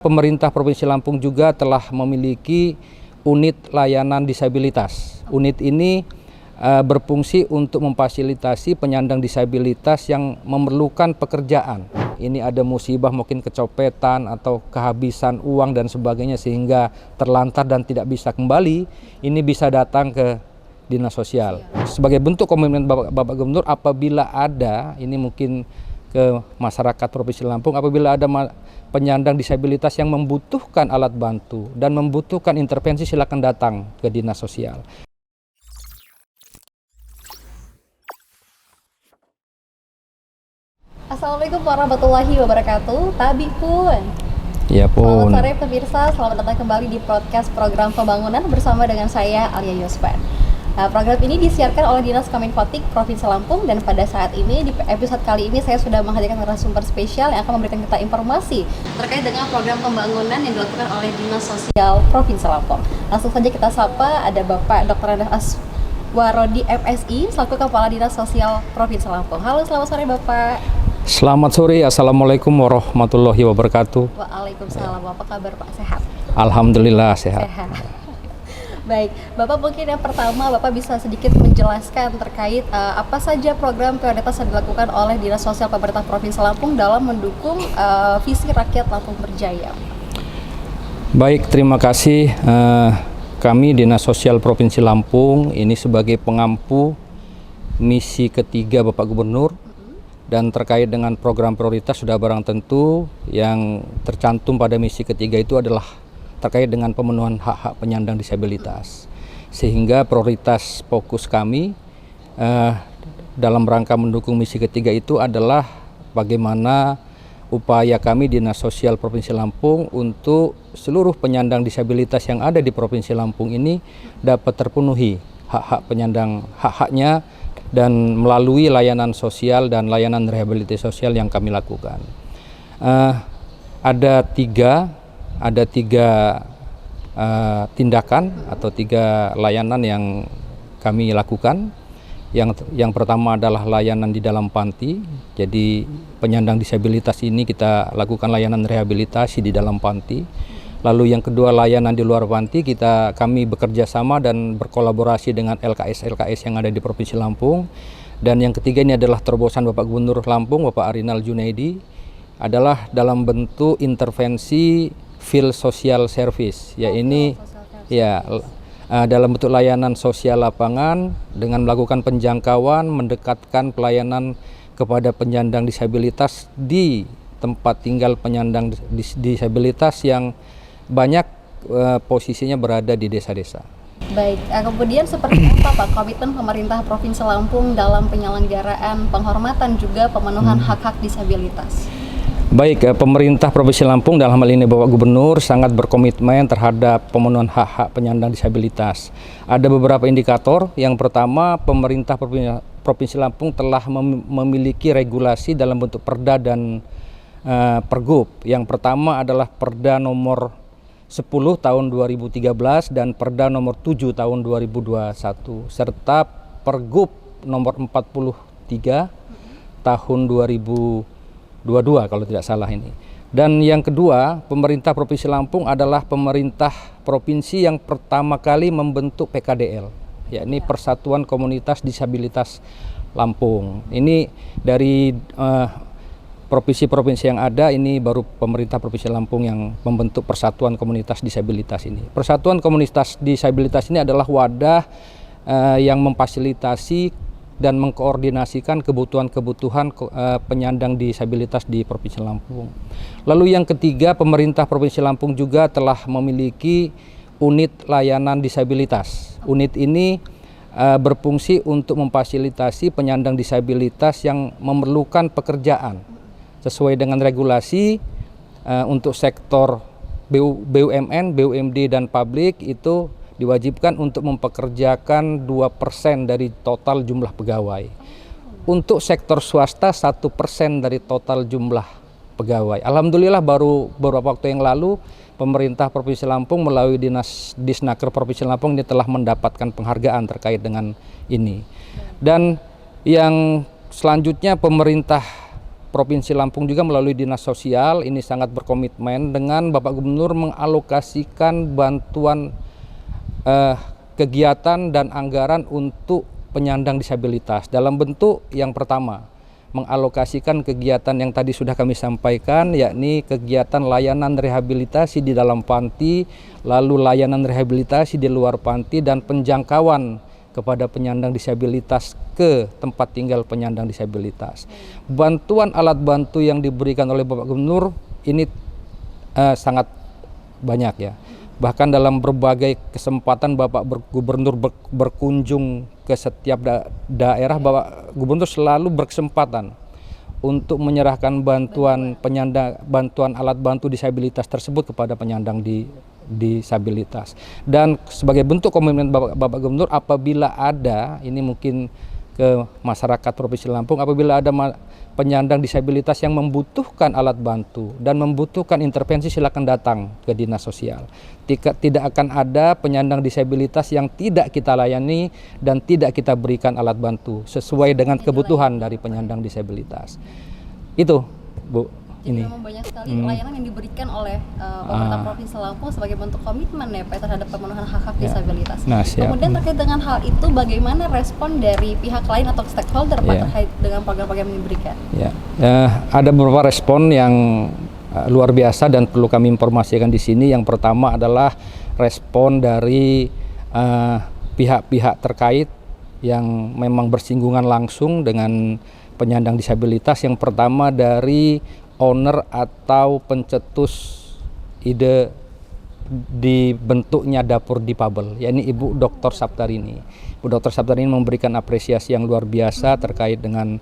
Pemerintah Provinsi Lampung juga telah memiliki unit layanan disabilitas. Unit ini berfungsi untuk memfasilitasi penyandang disabilitas yang memerlukan pekerjaan. Ini ada musibah, mungkin kecopetan atau kehabisan uang dan sebagainya sehingga terlantar dan tidak bisa kembali. Ini bisa datang ke Dinas Sosial. Sebagai bentuk komitmen Bapak Gubernur, apabila ada, ini mungkin ke masyarakat Provinsi Lampung, apabila ada penyandang disabilitas yang membutuhkan alat bantu dan membutuhkan intervensi, silakan datang ke Dinas Sosial. Assalamualaikum warahmatullahi wabarakatuh. Tabi pun. Ya pun. Selamat sore pemirsa, selamat datang kembali di podcast program pembangunan bersama dengan saya Alia Yospan. Program ini disiarkan oleh Dinas Kominfotik Provinsi Lampung, dan pada saat ini di episode kali ini saya sudah menghadirkan narasumber spesial yang akan memberikan kita informasi terkait dengan program pembangunan yang dilakukan oleh Dinas Sosial Provinsi Lampung. Langsung saja kita sapa, ada Bapak Dr. Aswarodi MSI selaku Kepala Dinas Sosial Provinsi Lampung. Halo, selamat sore Bapak. Selamat sore, Assalamualaikum warahmatullahi wabarakatuh. Waalaikumsalam, apa kabar Pak? Sehat? Alhamdulillah sehat. Baik, Bapak mungkin yang pertama Bapak bisa sedikit menjelaskan terkait apa saja program prioritas yang dilakukan oleh Dinas Sosial Pemerintah Provinsi Lampung dalam mendukung visi rakyat Lampung Berjaya. Baik, terima kasih. Kami Dinas Sosial Provinsi Lampung ini sebagai pengampu misi ketiga Bapak Gubernur, dan terkait dengan program prioritas sudah barang tentu yang tercantum pada misi ketiga itu adalah terkait dengan pemenuhan hak-hak penyandang disabilitas. Sehingga prioritas fokus kami dalam rangka mendukung misi ketiga itu adalah bagaimana upaya kami Dinas Sosial Provinsi Lampung untuk seluruh penyandang disabilitas yang ada di Provinsi Lampung ini dapat terpenuhi hak-hak penyandang, hak-haknya, dan melalui layanan sosial dan layanan rehabilitasi sosial yang kami lakukan. Ada tiga tindakan atau tiga layanan yang kami lakukan. Yang pertama adalah layanan di dalam panti. Jadi penyandang disabilitas ini kita lakukan layanan rehabilitasi di dalam panti. Lalu yang kedua, layanan di luar panti, kami bekerja sama dan berkolaborasi dengan LKS yang ada di Provinsi Lampung. Dan yang ketiga ini adalah terobosan Bapak Gubernur Lampung, Bapak Arinal Junaidi, adalah dalam bentuk intervensi field social service. Ya, ini ya dalam bentuk layanan sosial lapangan dengan melakukan penjangkauan, mendekatkan pelayanan kepada penyandang disabilitas di tempat tinggal penyandang disabilitas yang banyak posisinya berada di desa-desa. Baik, kemudian seperti apa Pak komitmen pemerintah Provinsi Lampung dalam penyelenggaraan penghormatan juga pemenuhan hak-hak disabilitas? Baik, pemerintah Provinsi Lampung dalam hal ini Bapak Gubernur sangat berkomitmen terhadap pemenuhan hak-hak penyandang disabilitas. Ada beberapa indikator. Yang pertama, pemerintah Provinsi Lampung telah memiliki regulasi dalam bentuk perda dan pergub. Yang pertama adalah Perda nomor 10 tahun 2013 dan Perda nomor 7 tahun 2021 serta Pergub nomor 43 tahun 2022 kalau tidak salah ini. Dan yang kedua, pemerintah Provinsi Lampung adalah pemerintah provinsi yang pertama kali membentuk PKDL, yakni Persatuan Komunitas Disabilitas Lampung. Ini dari provinsi-provinsi yang ada, ini baru pemerintah Provinsi Lampung yang membentuk Persatuan Komunitas Disabilitas ini. Persatuan Komunitas Disabilitas ini adalah wadah yang memfasilitasi dan mengkoordinasikan kebutuhan-kebutuhan penyandang disabilitas di Provinsi Lampung. Lalu yang ketiga, pemerintah Provinsi Lampung juga telah memiliki unit layanan disabilitas. Unit ini berfungsi untuk memfasilitasi penyandang disabilitas yang memerlukan pekerjaan sesuai dengan regulasi untuk sektor BUMN, BUMD dan publik itu diwajibkan untuk mempekerjakan 2% dari total jumlah pegawai. Untuk sektor swasta 1% dari total jumlah pegawai. Alhamdulillah baru beberapa waktu yang lalu pemerintah Provinsi Lampung melalui Disnaker Provinsi Lampung ini telah mendapatkan penghargaan terkait dengan ini. Dan yang selanjutnya pemerintah Provinsi Lampung juga melalui Dinas Sosial ini sangat berkomitmen dengan Bapak Gubernur mengalokasikan bantuan kegiatan dan anggaran untuk penyandang disabilitas dalam bentuk yang pertama mengalokasikan kegiatan yang tadi sudah kami sampaikan, yakni kegiatan layanan rehabilitasi di dalam panti, lalu layanan rehabilitasi di luar panti, dan penjangkauan kepada penyandang disabilitas ke tempat tinggal penyandang disabilitas. Bantuan alat bantu yang diberikan oleh Bapak Gubernur ini sangat banyak ya. Bahkan dalam berbagai kesempatan Bapak Gubernur berkunjung ke setiap daerah, Bapak Gubernur selalu berkesempatan untuk menyerahkan bantuan alat bantu disabilitas tersebut kepada penyandang disabilitas. Dan sebagai bentuk komitmen Bapak Gubernur, apabila ada, ini mungkin ke masyarakat Provinsi Lampung, apabila ada penyandang disabilitas yang membutuhkan alat bantu dan membutuhkan intervensi, silakan datang ke Dinas Sosial. Tidak akan ada penyandang disabilitas yang tidak kita layani dan tidak kita berikan alat bantu sesuai dengan kebutuhan dari penyandang disabilitas. Itu, Bu. Jadi memang banyak sekali layanan yang diberikan oleh pemerintah Provinsi Lampung sebagai bentuk komitmen ya Pak terhadap pemenuhan hak-hak disabilitas. Nah, kemudian terkait dengan hal itu, bagaimana respon dari pihak lain atau stakeholder Pak terkait dengan program-program yang diberikan? Ada beberapa respon yang luar biasa dan perlu kami informasikan di sini. Yang pertama adalah respon dari pihak-pihak terkait yang memang bersinggungan langsung dengan penyandang disabilitas. Yang pertama dari owner atau pencetus ide dibentuknya dapur difabel, yakni Ibu Dr. Saptarini. Ibu Dr. Saptarini memberikan apresiasi yang luar biasa terkait dengan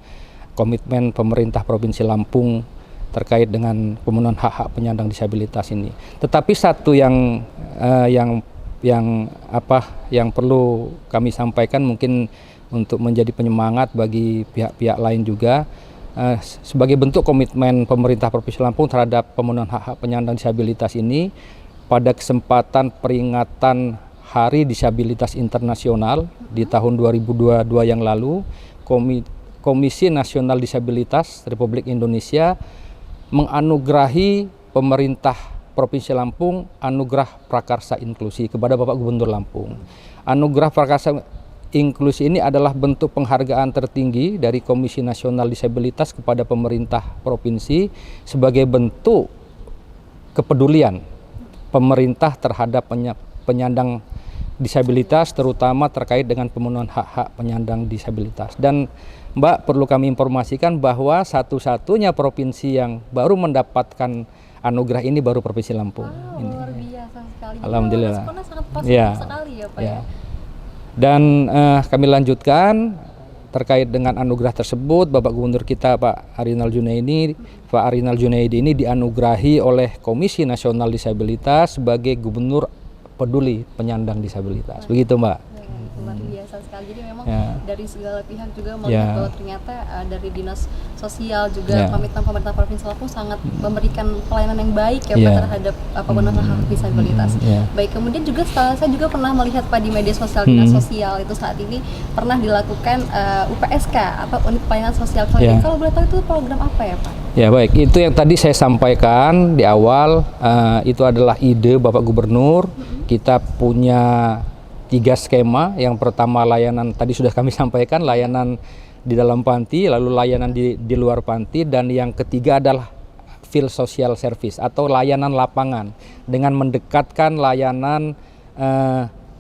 komitmen pemerintah Provinsi Lampung terkait dengan pemenuhan hak-hak penyandang disabilitas ini. Tetapi satu yang perlu kami sampaikan mungkin untuk menjadi penyemangat bagi pihak-pihak lain juga. Sebagai bentuk komitmen pemerintah Provinsi Lampung terhadap pemenuhan hak-hak penyandang disabilitas ini, pada kesempatan peringatan Hari Disabilitas Internasional di tahun 2022 yang lalu, Komisi Nasional Disabilitas Republik Indonesia menganugerahi pemerintah Provinsi Lampung anugerah prakarsa inklusi kepada Bapak Gubernur Lampung. Anugerah prakarsa inklusi ini adalah bentuk penghargaan tertinggi dari Komisi Nasional Disabilitas kepada pemerintah provinsi sebagai bentuk kepedulian pemerintah terhadap penyandang disabilitas, terutama terkait dengan pemenuhan hak-hak penyandang disabilitas. Dan Mbak, perlu kami informasikan bahwa satu-satunya provinsi yang baru mendapatkan anugerah ini baru Provinsi Lampung. Luar biasa sekali. Alhamdulillah. Responnya sangat positif sekali ya Pak ya. Dan kami lanjutkan terkait dengan anugerah tersebut. Bapak Gubernur kita Pak Arinal Junaidi ini dianugerahi oleh Komisi Nasional Disabilitas sebagai Gubernur Peduli Penyandang Disabilitas. Begitu Mbak. Luar biasa sekali. Jadi memang dari segala pihak juga melihat bahwa ternyata dari Dinas Sosial juga komitmen pemerintah Provinsi Lampung sangat memberikan pelayanan yang baik ya Pak terhadap pemenuhan hak disabilitas. Baik, kemudian juga saya juga pernah melihat Pak di media sosial Dinas Sosial itu saat ini pernah dilakukan UPSK atau unit pelayanan sosial keliling. Kalau boleh tahu itu program apa ya Pak? Ya baik, itu yang tadi saya sampaikan di awal, itu adalah ide Bapak Gubernur. Kita punya 3 skema. Yang pertama layanan tadi sudah kami sampaikan, layanan di dalam panti, lalu layanan di luar panti, dan yang ketiga adalah field social service atau layanan lapangan dengan mendekatkan layanan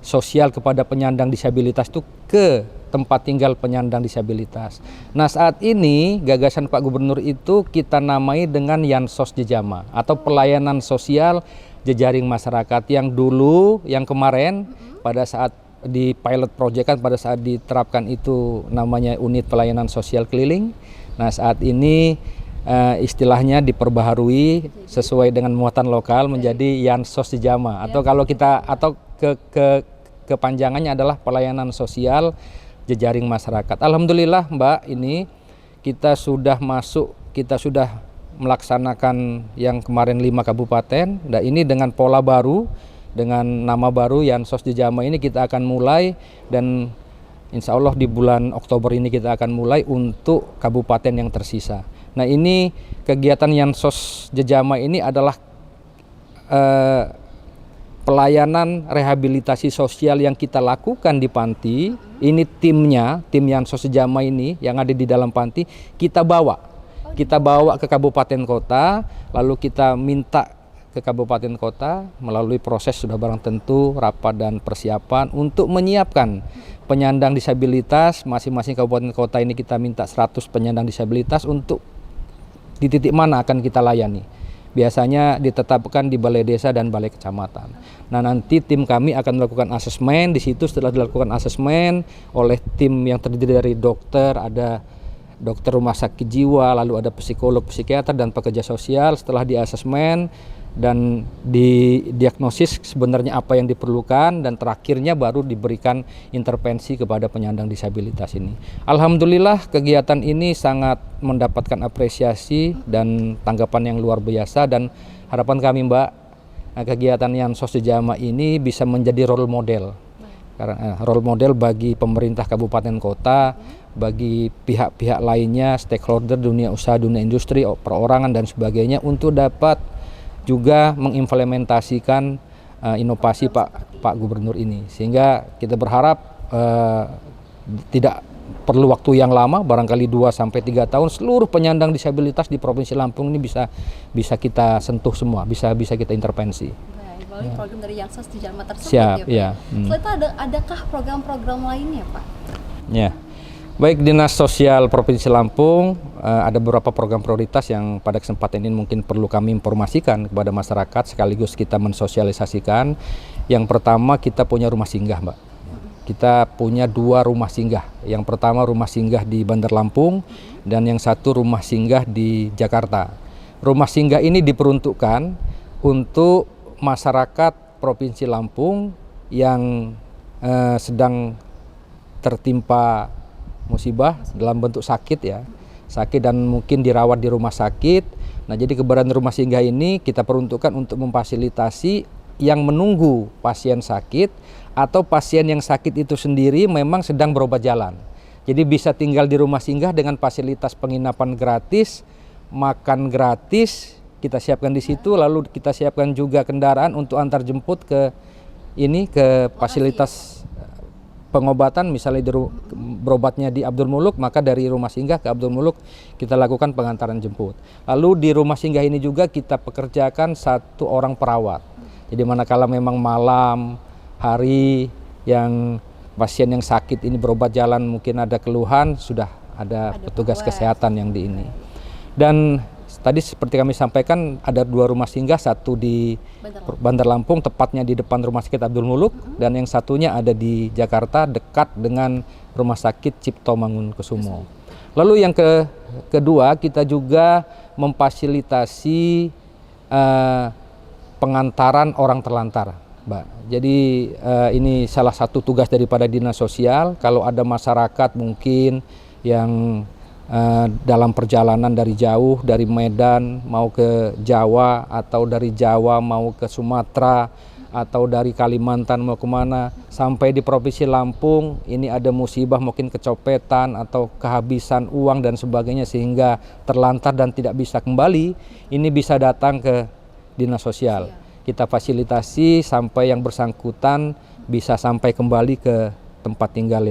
sosial kepada penyandang disabilitas itu ke tempat tinggal penyandang disabilitas. Nah, saat ini gagasan Pak Gubernur itu kita namai dengan Yansos Jejama atau pelayanan sosial jejaring masyarakat, yang dulu, yang kemarin pada saat di pilot project kan pada saat diterapkan itu namanya unit pelayanan sosial keliling. Nah, saat ini istilahnya diperbaharui sesuai dengan muatan lokal menjadi Yansos Jejama atau kalau kita atau kepanjangannya adalah pelayanan sosial jejaring masyarakat. Alhamdulillah Mbak, ini kita sudah melaksanakan yang kemarin 5 kabupaten. Nah, ini dengan pola baru, dengan nama baru Yansos Jejama ini kita akan mulai, dan insya Allah di bulan Oktober ini kita akan mulai untuk kabupaten yang tersisa. Nah, ini kegiatan Yansos Jejama ini adalah pelayanan rehabilitasi sosial yang kita lakukan di panti. Ini timnya, tim Yansos Jejama ini yang ada di dalam panti, kita bawa ke kabupaten kota, lalu kita minta ke kabupaten kota melalui proses sudah barang tentu, rapat dan persiapan untuk menyiapkan penyandang disabilitas. Masing-masing kabupaten kota ini kita minta 100 penyandang disabilitas untuk di titik mana akan kita layani. Biasanya ditetapkan di balai desa dan balai kecamatan. Nah, nanti tim kami akan melakukan asesmen. Di situ setelah dilakukan asesmen oleh tim yang terdiri dari dokter, ada dokter rumah sakit jiwa, lalu ada psikolog, psikiater, dan pekerja sosial. Setelah di asesmen dan didiagnosis sebenarnya apa yang diperlukan, dan terakhirnya baru diberikan intervensi kepada penyandang disabilitas ini. Alhamdulillah kegiatan ini sangat mendapatkan apresiasi dan tanggapan yang luar biasa, dan harapan kami, Mbak, kegiatan Yansos Jejama ini bisa menjadi role model. Karena role model bagi pemerintah kabupaten kota, bagi pihak-pihak lainnya, stakeholder dunia usaha, dunia industri, perorangan dan sebagainya, untuk dapat juga mengimplementasikan inovasi Pak Gubernur ini, sehingga kita berharap tidak perlu waktu yang lama, barangkali 2-3 tahun, seluruh penyandang disabilitas di Provinsi Lampung ini bisa kita sentuh semua, bisa kita intervensi. Melalui program dari Yansos Jejama tersebut. Siap, ya, Pak. ya. Selain itu adakah program-program lainnya, Pak? Ya. Baik, Dinas Sosial Provinsi Lampung ada beberapa program prioritas yang pada kesempatan ini mungkin perlu kami informasikan kepada masyarakat sekaligus kita mensosialisasikan. Yang pertama, kita punya rumah singgah, Mbak. Kita punya 2 rumah singgah. Yang pertama rumah singgah di Bandar Lampung dan yang satu rumah singgah di Jakarta. Rumah singgah ini diperuntukkan untuk masyarakat Provinsi Lampung yang sedang tertimpa musibah dalam bentuk sakit, ya, sakit dan mungkin dirawat di rumah sakit. Nah, jadi keberadaan rumah singgah ini kita peruntukkan untuk memfasilitasi yang menunggu pasien sakit atau pasien yang sakit itu sendiri memang sedang berobat jalan. Jadi bisa tinggal di rumah singgah dengan fasilitas penginapan gratis, makan gratis, kita siapkan di situ, lalu kita siapkan juga kendaraan untuk antar jemput ke fasilitas pengobatan. Misalnya berobatnya di Abdul Muluk, maka dari rumah singgah ke Abdul Muluk kita lakukan pengantaran jemput. Lalu di rumah singgah ini juga kita pekerjakan 1 orang perawat. Jadi manakala memang malam, hari yang pasien yang sakit ini berobat jalan mungkin ada keluhan, sudah ada petugas kesehatan yang di ini. Dan tadi seperti kami sampaikan ada 2 rumah singgah, satu di Bandar Lampung tepatnya di depan Rumah Sakit Abdul Muluk, dan yang satunya ada di Jakarta dekat dengan Rumah Sakit Cipto Mangunkusumo. Lalu yang kedua, kita juga memfasilitasi pengantaran orang terlantar, Mbak. Jadi ini salah satu tugas daripada Dinas Sosial. Kalau ada masyarakat mungkin yang dalam perjalanan dari jauh, dari Medan mau ke Jawa, atau dari Jawa mau ke Sumatera, atau dari Kalimantan mau kemana, sampai di Provinsi Lampung ini ada musibah, mungkin kecopetan atau kehabisan uang dan sebagainya sehingga terlantar dan tidak bisa kembali, ini bisa datang ke Dinas Sosial. Kita fasilitasi sampai yang bersangkutan bisa sampai kembali ke tempat tinggal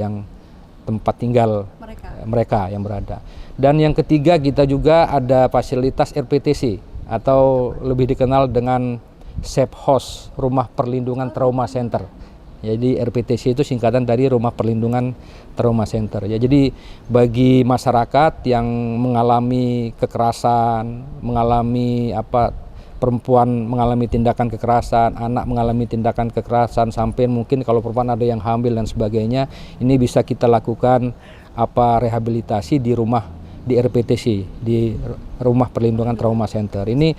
mereka yang berada. Dan yang ketiga, kita juga ada fasilitas RPTC atau lebih dikenal dengan Safe House, Rumah Perlindungan Trauma Center. Jadi RPTC itu singkatan dari Rumah Perlindungan Trauma Center. Ya, jadi bagi masyarakat yang mengalami kekerasan, perempuan mengalami tindakan kekerasan, anak mengalami tindakan kekerasan, sampai mungkin kalau perempuan ada yang hamil dan sebagainya, ini bisa kita lakukan rehabilitasi di RPTC, di Rumah Perlindungan Trauma Center. Ini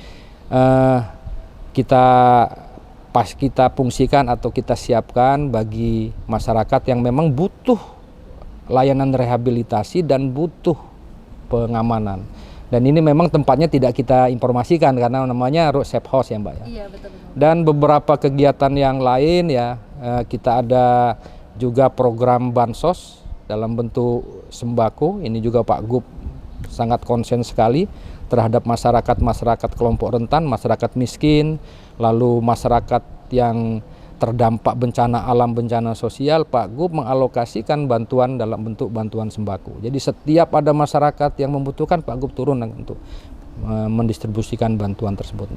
kita fungsikan atau kita siapkan bagi masyarakat yang memang butuh layanan rehabilitasi dan butuh pengamanan. Dan ini memang tempatnya tidak kita informasikan karena namanya Safe House, ya, Mbak, ya. Iya, betul. Dan beberapa kegiatan yang lain, ya, kita ada juga program bansos dalam bentuk sembako. Ini juga Pak Gub sangat konsen sekali terhadap masyarakat kelompok rentan, masyarakat miskin, lalu masyarakat yang terdampak bencana alam, bencana sosial. Pak Gub mengalokasikan bantuan dalam bentuk bantuan sembako. Jadi setiap ada masyarakat yang membutuhkan, Pak Gub turun untuk mendistribusikan bantuan tersebut.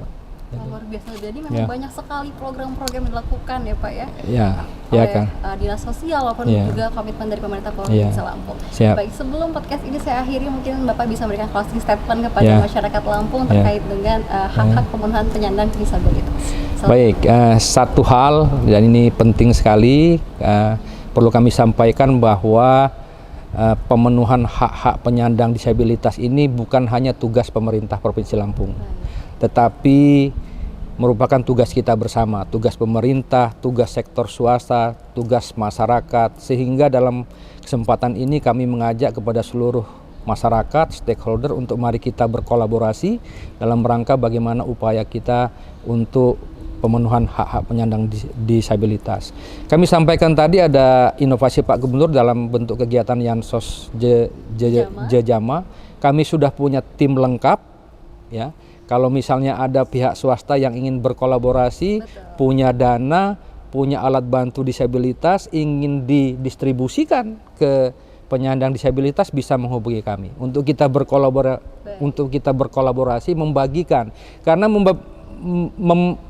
Luar biasa, jadi memang banyak sekali program-program yang dilakukan ya Pak ya, ya oleh kan? Dinas Sosial maupun juga komitmen dari pemerintah Provinsi Lampung. Baik, sebelum podcast ini saya akhiri, mungkin Bapak bisa memberikan closing statement kepada masyarakat Lampung terkait dengan hak-hak pemenuhan penyandang disabilitas. Baik, satu hal dan ini penting sekali, perlu kami sampaikan bahwa pemenuhan hak-hak penyandang disabilitas ini bukan hanya tugas pemerintah Provinsi Lampung, tetapi merupakan tugas kita bersama, tugas pemerintah, tugas sektor swasta, tugas masyarakat, sehingga dalam kesempatan ini kami mengajak kepada seluruh masyarakat, stakeholder untuk mari kita berkolaborasi dalam rangka bagaimana upaya kita untuk pemenuhan hak-hak penyandang disabilitas. Kami sampaikan tadi ada inovasi Pak Gubernur dalam bentuk kegiatan Yansos Jejama. Kami sudah punya tim lengkap, ya. Kalau misalnya ada pihak swasta yang ingin berkolaborasi, punya dana, punya alat bantu disabilitas, ingin didistribusikan ke penyandang disabilitas, bisa menghubungi kami untuk kita berkolaborasi membagikan. Karena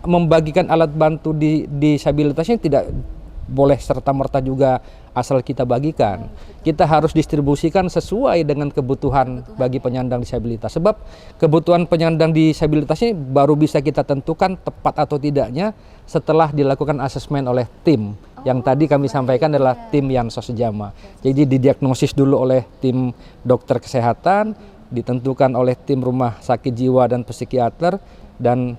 membagikan alat bantu disabilitasnya tidak boleh serta-merta juga asal kita bagikan. Kita harus distribusikan sesuai dengan kebutuhan bagi penyandang disabilitas. Sebab kebutuhan penyandang disabilitas ini baru bisa kita tentukan tepat atau tidaknya setelah dilakukan asesmen oleh tim. Yang tadi kami sampaikan adalah tim Yansos Jama. Jadi didiagnosis dulu oleh tim dokter kesehatan, ditentukan oleh tim rumah sakit jiwa dan psikiater, dan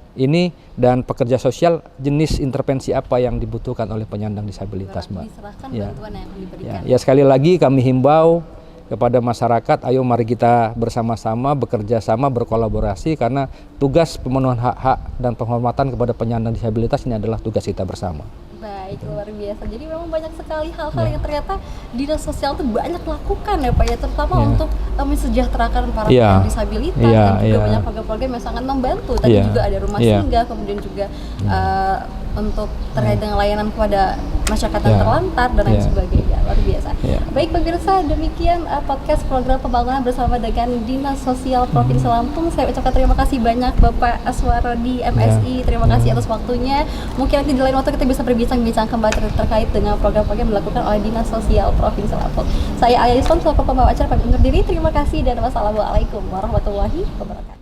pekerja sosial jenis intervensi apa yang dibutuhkan oleh penyandang disabilitas, Mbak. Diserahkan bantuan yang akan diberikan. Ya, sekali lagi kami himbau kepada masyarakat, ayo mari kita bersama-sama bekerja sama, berkolaborasi, karena tugas pemenuhan hak-hak dan penghormatan kepada penyandang disabilitas ini adalah tugas kita bersama. Baik, luar biasa. Jadi memang banyak sekali hal-hal yang ternyata dinas sosial itu banyak lakukan ya Pak ya, terutama untuk mensejahterakan para penyandang disabilitas, dan juga banyak program-program yang sangat membantu. Tadi juga ada rumah singgah, kemudian juga untuk terkait dengan layanan kepada masyarakat yang terlantar dan lain sebagainya. Luar biasa. Baik pemirsa, demikian podcast program pembangunan bersama dengan Dinas Sosial Provinsi Lampung. Saya ucapkan terima kasih banyak Bapak Aswarodi MSI, terima kasih atas waktunya. Mungkin nanti di lain waktu kita bisa berbincang kembali terkait dengan program-program yang dilakukan oleh Dinas Sosial Provinsi Lampung. Saya Alia Yuswan, selaku pembawa acara, pamit undur diri. Terima kasih dan wassalamualaikum warahmatullahi wabarakatuh.